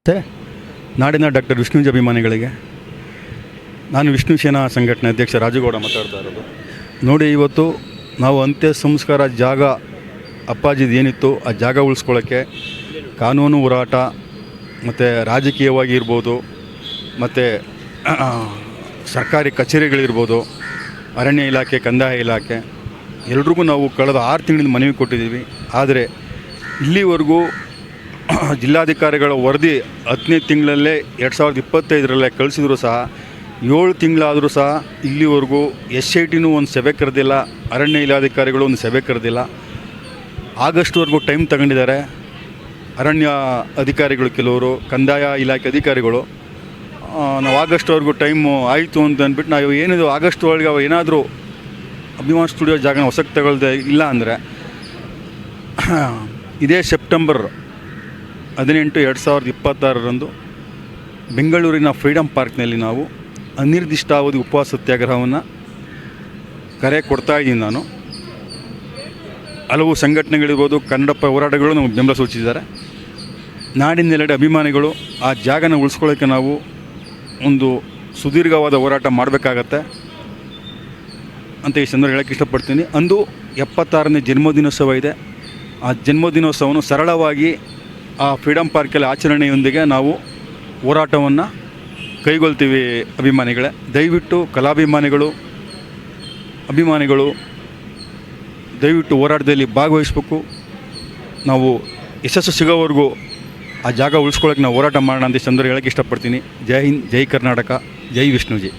ಮತ್ತು ನಾಡಿನ ಡಾಕ್ಟರ್ ವಿಷ್ಣುಜಿ ಅಭಿಮಾನಿಗಳಿಗೆ ನಾನು ವಿಷ್ಣು ಸೇನಾ ಸಂಘಟನೆ ಅಧ್ಯಕ್ಷ ರಾಜುಗೌಡ ಮಾತಾಡ್ತಾ ಇರೋದು. ನೋಡಿ, ಇವತ್ತು ನಾವು ಅಂತ್ಯ ಸಂಸ್ಕಾರ ಜಾಗ ಅಪ್ಪಾಜಿದು ಏನಿತ್ತು ಆ ಜಾಗ ಉಳಿಸ್ಕೊಳ್ಳೋಕ್ಕೆ ಕಾನೂನು ಹೋರಾಟ ಮತ್ತು ರಾಜಕೀಯವಾಗಿ ಇರ್ಬೋದು, ಮತ್ತು ಸರ್ಕಾರಿ ಕಚೇರಿಗಳಿರ್ಬೋದು, ಅರಣ್ಯ ಇಲಾಖೆ, ಕಂದಾಯ ಇಲಾಖೆ ಎಲ್ರಿಗೂ ನಾವು ಕಳೆದ 6 ತಿಂಗಳಿಂದ ಮನವಿ ಕೊಟ್ಟಿದ್ದೀವಿ. ಆದರೆ ಇಲ್ಲಿವರೆಗೂ ಜಿಲ್ಲಾಧಿಕಾರಿಗಳ ವರದಿ 10ನೇ ತಿಂಗಳಲ್ಲೇ 2025 ಕಳಿಸಿದ್ರು ಸಹ 7 ತಿಂಗಳಾದರೂ ಸಹ ಇಲ್ಲಿವರೆಗೂ SITನೂ ಒಂದು ಸಭೆ ಕರೆದಿಲ್ಲ, ಅರಣ್ಯ ಇಲಾಧಿಕಾರಿಗಳು ಒಂದು ಸಭೆ ಕರೆದಿಲ್ಲ. ಆಗಸ್ಟ್ವರೆಗೂ ಟೈಮ್ ತಗೊಂಡಿದ್ದಾರೆ ಅರಣ್ಯ ಅಧಿಕಾರಿಗಳು, ಕೆಲವರು ಕಂದಾಯ ಇಲಾಖೆ ಅಧಿಕಾರಿಗಳು. ನಾವು ಆಗಸ್ಟ್ವರೆಗೂ ಟೈಮು ಆಯಿತು ಅಂತ ಅಂದ್ಬಿಟ್ಟು ನಾವು ಏನಿದು ಆಗಸ್ಟ್ ಒಳಗೆ ಏನಾದರೂ ಅಭಿಮಾನ್ ಸ್ಟುಡಿಯೋ ಜಾಗನ ಹೊಸಕ್ಕೆ ತಗೊಳ್ದೆ ಇಲ್ಲ ಅಂದರೆ ಇದೇ ಸೆಪ್ಟೆಂಬರ್ 18, 2026 ಬೆಂಗಳೂರಿನ ಫ್ರೀಡಮ್ ಪಾರ್ಕ್ನಲ್ಲಿ ನಾವು ಅನಿರ್ದಿಷ್ಟಾವಧಿ ಉಪವಾಸ ಸತ್ಯಾಗ್ರಹವನ್ನು ಕರೆ ಕೊಡ್ತಾಯಿದ್ದೀನಿ. ನಾನು ಹಲವು ಸಂಘಟನೆಗಳಿರ್ಬೋದು, ಕನ್ನಡಪ್ಪ ಹೋರಾಟಗಳು ನಮಗೆ ಬೆಂಬಲ ಸೂಚಿಸಿದ್ದಾರೆ. ನಾಡಿನೆಲ್ಲೆಡೆ ಅಭಿಮಾನಿಗಳು ಆ ಜಾಗನ ಉಳಿಸ್ಕೊಳ್ಳೋಕ್ಕೆ ನಾವು ಒಂದು ಸುದೀರ್ಘವಾದ ಹೋರಾಟ ಮಾಡಬೇಕಾಗತ್ತೆ ಅಂತ ಈ ಸಂದರ್ಭ ಹೇಳೋಕ್ಕೆ ಇಷ್ಟಪಡ್ತೀನಿ. ಅಂದು 76ನೇ ಜನ್ಮದಿನೋತ್ಸವ ಇದೆ. ಆ ಜನ್ಮದಿನೋತ್ಸವವನ್ನು ಸರಳವಾಗಿ ಆ ಫ್ರೀಡಮ್ ಪಾರ್ಕಲ್ಲಿ ಆಚರಣೆಯೊಂದಿಗೆ ನಾವು ಹೋರಾಟವನ್ನು ಕೈಗೊಳ್ತೀವಿ. ಅಭಿಮಾನಿಗಳೇ, ದಯವಿಟ್ಟು ಕಲಾಭಿಮಾನಿಗಳು, ಅಭಿಮಾನಿಗಳು ದಯವಿಟ್ಟು ಹೋರಾಟದಲ್ಲಿ ಭಾಗವಹಿಸಬೇಕು. ನಾವು ಯಶಸ್ಸು ಸಿಗೋವರೆಗೂ ಆ ಜಾಗ ಉಳಿಸ್ಕೊಳ್ಳೋಕೆ ನಾವು ಹೋರಾಟ ಮಾಡೋಣ ಅಂತ ಈ ಸಂದರ್ಭ ಹೇಳೋಕ್ಕೆ ಇಷ್ಟಪಡ್ತೀನಿ. ಜೈ ಹಿಂದ್, ಜೈ ಕರ್ನಾಟಕ, ಜೈ ವಿಷ್ಣುಜಿ.